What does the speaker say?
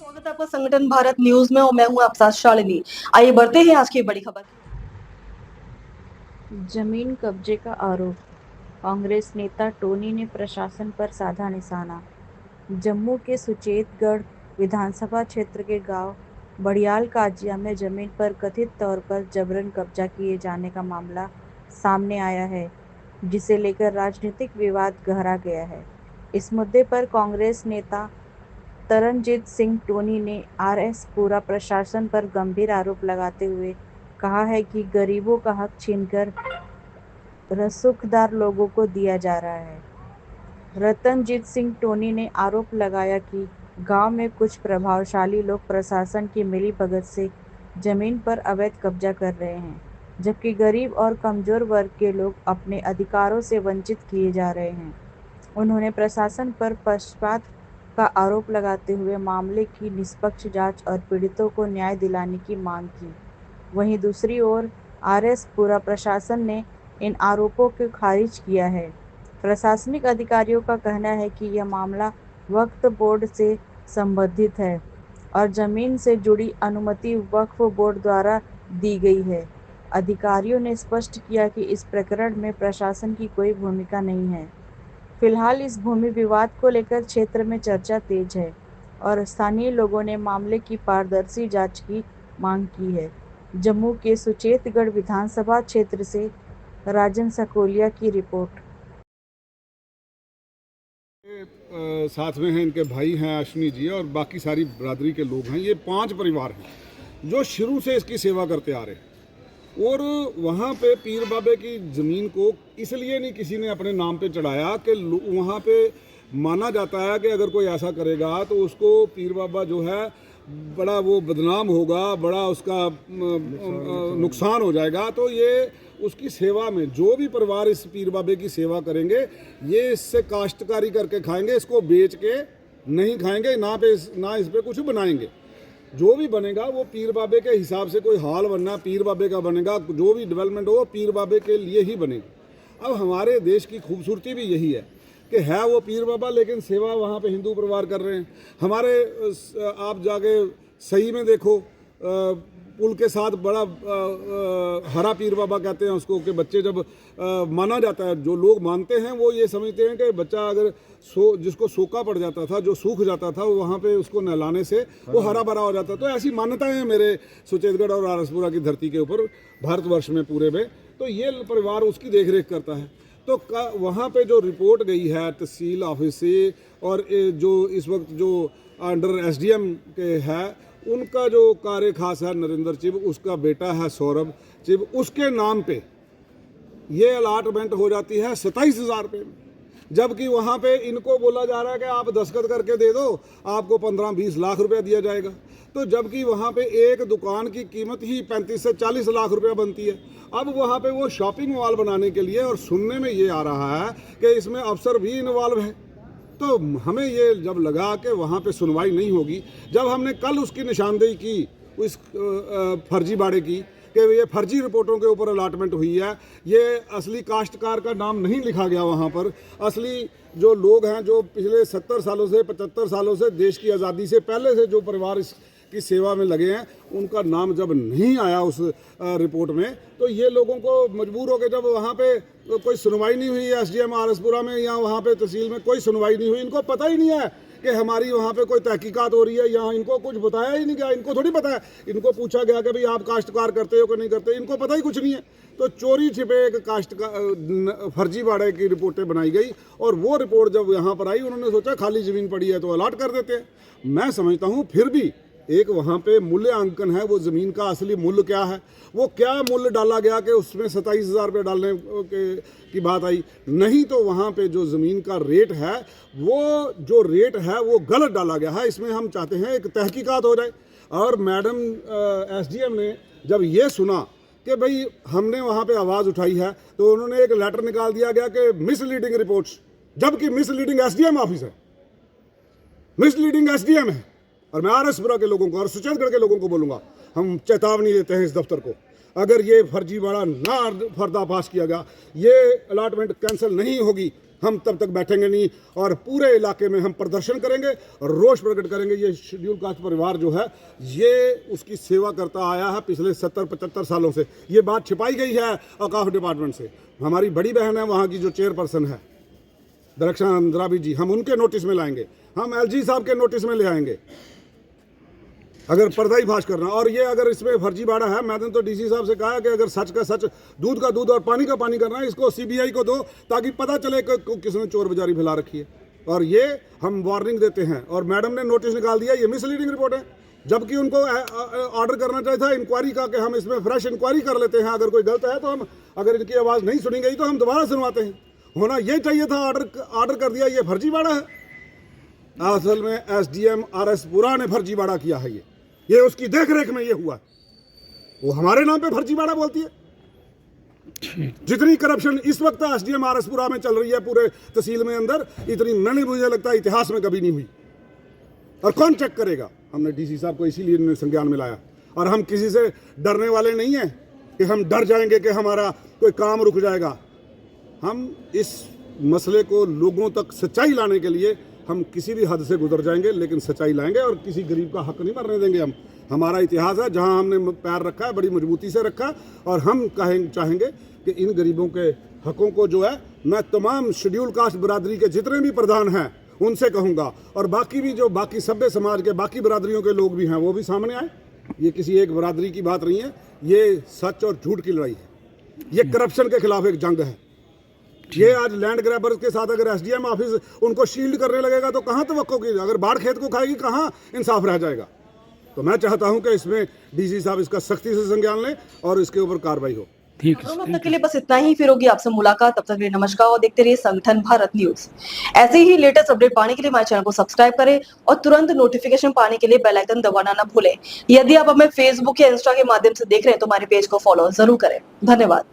स्वागत है आपका संगठन भारत न्यूज में और मैं हूं आपके साथ शालिनी। आइए बढ़ते हैं आज की बड़ी खबर। जमीन कब्जे का आरोप। कांग्रेस नेता टोनी ने प्रशासन पर साधा निशाना। जम्मू के सुचेतगढ़ विधानसभा क्षेत्र के गांव बड़ियाल काजिया में जमीन पर कथित तौर पर जबरन कब्जा किए जाने का मामला सामने आया है, जिसे लेकर राजनीतिक विवाद गहरा गया है। इस मुद्दे पर कांग्रेस नेता तरनजीत सिंह टोनी ने आरएस-पुरा प्रशासन पर गंभीर आरोप लगाते हुए कहा है कि गरीबों का हक छीनकर रसूखदार लोगों को दिया जा रहा है। रतनजीत सिंह टोनी ने आरोप लगाया कि गांव में कुछ प्रभावशाली लोग प्रशासन की मिलीभगत से जमीन पर अवैध कब्जा कर रहे हैं, जबकि गरीब और कमजोर वर्ग के लोग अपने अधिकारों से वंचित किए जा रहे हैं। उन्होंने प्रशासन पर पक्षपात का आरोप लगाते हुए मामले की निष्पक्ष जांच और पीड़ितों को न्याय दिलाने की मांग की। वहीं दूसरी ओर आरएस-पुरा प्रशासन ने इन आरोपों को खारिज किया है। प्रशासनिक अधिकारियों का कहना है कि यह मामला वक्फ बोर्ड से संबंधित है और जमीन से जुड़ी अनुमति वक्फ बोर्ड द्वारा दी गई है। अधिकारियों ने स्पष्ट किया कि इस प्रकरण में प्रशासन की कोई भूमिका नहीं है। फिलहाल इस भूमि विवाद को लेकर क्षेत्र में चर्चा तेज है और स्थानीय लोगों ने मामले की पारदर्शी जांच की मांग की है। जम्मू के सुचेतगढ़ विधानसभा क्षेत्र से राजन सकोलिया की रिपोर्ट। साथ में हैं इनके भाई हैं अश्विनी जी और बाकी सारी बरादरी के लोग हैं। ये 5 परिवार हैं जो शुरू से इसकी सेवा करते आ रहे हैं। और वहाँ पे पीर बाबे की ज़मीन को इसलिए नहीं किसी ने अपने नाम पे चढ़ाया कि वहाँ पे माना जाता है कि अगर कोई ऐसा करेगा तो उसको पीर बाबा जो है बड़ा वो बदनाम होगा, बड़ा उसका नुकसान हो जाएगा। तो ये उसकी सेवा में जो भी परिवार इस पीर बाबे की सेवा करेंगे ये इससे काश्तकारी करके खाएंगे, इसको बेच के नहीं खाएंगे, ना इस पे कुछ बनाएंगे। जो भी बनेगा वो पीर बाबे के हिसाब से, कोई हाल बनना पीर बाबे का बनेगा, जो भी डेवलपमेंट हो पीर बाबे के लिए ही बनेगा। अब हमारे देश की खूबसूरती भी यही है कि है वो पीर बाबा लेकिन सेवा वहाँ पे हिंदू परिवार कर रहे हैं। हमारे आप जाके सही में देखो, पुल के साथ बड़ा हरा पीर बाबा कहते हैं उसको, कि बच्चे जब माना जाता है, जो लोग मानते हैं वो ये समझते हैं कि बच्चा अगर जिसको सूखा पड़ जाता था, जो सूख जाता था, वहाँ पे उसको नहलाने से वो हरा भरा हो जाता। तो ऐसी मान्यताएं हैं मेरे सुचेतगढ़ और आरएस-पुरा की धरती के ऊपर, भारतवर्ष में पूरे में। तो ये परिवार उसकी देख रेख करता है। तो वहाँ पे जो रिपोर्ट गई है तहसील ऑफिस से, और जो इस वक्त जो अंडर एसडीएम के है, उनका जो कार्य खास है नरेंद्र चिब, उसका बेटा है सौरभ चिब, उसके नाम पे ये अलाटमेंट हो जाती है 27,000 रुपये में। जबकि वहाँ पे इनको बोला जा रहा है कि आप दस्तखत करके दे दो, आपको 15-20 लाख रुपया दिया जाएगा। तो जबकि वहाँ पे एक दुकान की कीमत ही 35 से 40 लाख रुपया बनती है। अब वहाँ पे वो शॉपिंग मॉल बनाने के लिए, और सुनने में ये आ रहा है कि इसमें अफसर भी इन्वॉल्व है। तो हमें ये जब लगा कि वहाँ पे सुनवाई नहीं होगी, जब हमने कल उसकी निशानदेही की उस फर्जीवाड़े की कि ये फर्जी रिपोर्टों के ऊपर अलाटमेंट हुई है, ये असली काश्तकार का नाम नहीं लिखा गया वहाँ पर। असली जो लोग हैं, जो पिछले 70 सालों से 75 सालों से देश की आज़ादी से पहले से जो परिवार की सेवा में लगे हैं, उनका नाम जब नहीं आया उस रिपोर्ट में, तो ये लोगों को मजबूर हो गए। जब वहाँ पे कोई सुनवाई नहीं हुई एसडीएम आरएस-पुरा में या वहाँ पे तहसील में कोई सुनवाई नहीं हुई, इनको पता ही नहीं है कि हमारी वहाँ पे कोई तहकीकात हो रही है, यहाँ इनको कुछ बताया ही नहीं गया। इनको थोड़ी पता है, इनको पूछा गया कि भाई आप काश्तकार करते हो कि नहीं करते, इनको पता ही कुछ नहीं है। तो चोरी छिपे एक फर्जीवाड़े की रिपोर्टें बनाई गई, और वो रिपोर्ट जब यहाँ पर आई, उन्होंने सोचा खाली ज़मीन पड़ी है तो अलाट कर देते हैं। मैं समझता हूँ फिर भी एक वहाँ पे मूल्यांकन है, वो ज़मीन का असली मूल्य क्या है, वो क्या मूल्य डाला गया कि उसमें 27,000 रुपये डालने की बात आई। नहीं तो वहाँ पे जो ज़मीन का रेट है, वो जो रेट है वो गलत डाला गया है। इसमें हम चाहते हैं एक तहकीकात हो जाए। और मैडम एसडीएम ने जब ये सुना कि भाई हमने वहाँ पे आवाज़ उठाई है, तो उन्होंने एक लेटर निकाल दिया गया कि मिसलीडिंग रिपोर्ट्स, जबकि मिसलीडिंग एसडीएम ऑफिस है, मिसलीडिंग एसडीएम है। और मैं आरएस-पुरा के लोगों को और सुचेतगढ़ के लोगों को बोलूँगा, हम चेतावनी देते हैं इस दफ्तर को, अगर ये फर्जीवाड़ा ना पर्दाफाश किया गया, ये अलाटमेंट कैंसिल नहीं होगी, हम तब तक बैठेंगे नहीं और पूरे इलाके में हम प्रदर्शन करेंगे और रोष प्रकट करेंगे। ये शेड्यूल कास्ट परिवार जो है ये उसकी सेवा करता आया है पिछले 70-75 सालों से। ये बात छिपाई गई है औकाफ डिपार्टमेंट से। हमारी बड़ी बहन है वहाँ की जो चेयरपर्सन है दरख्शान अंद्राबी जी, हम उनके नोटिस में लाएंगे, हम एलजी साहब के नोटिस में ले आएंगे अगर पर्दाफाश करना। और ये अगर इसमें फर्जीवाड़ा है, मैंने तो डीसी साहब से कहा है कि अगर सच का सच, दूध का दूध और पानी का पानी करना है, इसको सीबीआई को दो ताकि पता चले कि किसने चोर बाजारी फैला रखी है। और ये हम वार्निंग देते हैं और मैडम ने नोटिस निकाल दिया, ये मिसलीडिंग रिपोर्ट है, जबकि उनको ऑर्डर करना चाहिए था इंक्वायरी का कि हम इसमें फ्रेश इंक्वायरी कर लेते हैं, अगर कोई गलत है तो हम, अगर इनकी आवाज़ नहीं सुनी गई तो हम दोबारा सुनवाते हैं। होना ये चाहिए था, ऑर्डर कर दिया, ये फर्जीवाड़ा है। असल में SDM RS पुरा ने फर्जीवाड़ा किया है, ये उसकी देख रेख में ये हुआ। वो हमारे नाम पे फर्जीवाड़ा बोलती है। जितनी करप्शन इस वक्त SDM RS पुरा में चल रही है पूरे तहसील में अंदर, इतनी मैंने मुझे लगता है इतिहास में कभी नहीं हुई। और कौन चेक करेगा? हमने डीसी साहब को इसीलिए संज्ञान में लाया। और हम किसी से डरने वाले नहीं हैं कि हम डर जाएंगे कि हमारा कोई काम रुक जाएगा। हम इस मसले को लोगों तक सच्चाई लाने के लिए हम किसी भी हद से गुजर जाएंगे, लेकिन सच्चाई लाएंगे और किसी गरीब का हक नहीं मरने देंगे हम। हमारा इतिहास है, जहां हमने पैर रखा है बड़ी मजबूती से रखा, और हम चाहेंगे कि इन गरीबों के हकों को जो है, मैं तमाम शेड्यूल कास्ट बरादरी के जितने भी प्रधान हैं उनसे कहूँगा, और बाकी भी जो बाकी सभ्य समाज के बाकी बरादरियों के लोग भी हैं वो भी सामने आए। ये किसी एक बरादरी की बात नहीं है, ये सच और झूठ की लड़ाई है, ये करप्शन के खिलाफ एक जंग है। ये आज लैंड ग्रैबर्स के साथ अगर SDM ऑफिस उनको शील्ड करने लगेगा तो कहाँ तवक्को की, अगर बाढ़ खेत को खाएगी कहाँ इंसाफ रह जाएगा। तो मैं चाहता हूं कि इसमें डीसी साहब इसका सख्ती से संज्ञान लें और इसके ऊपर कार्रवाई हो। ठीक है। अब तक के लिए बस इतना ही, फिर होगी आपसे मुलाकात। तब तक के लिए नमस्कार और देखते रहिए संगठन भारत न्यूज। ऐसे ही लेटेस्ट अपडेट पाने के लिए हमारे चैनल को सब्सक्राइब करें और तुरंत नोटिफिकेशन पाने के लिए बेल आइकन दबाना ना भूलें। यदि आप हमें फेसबुक या इंस्टा के माध्यम से देख रहे हैं तो हमारे पेज को फॉलो जरूर करें। धन्यवाद।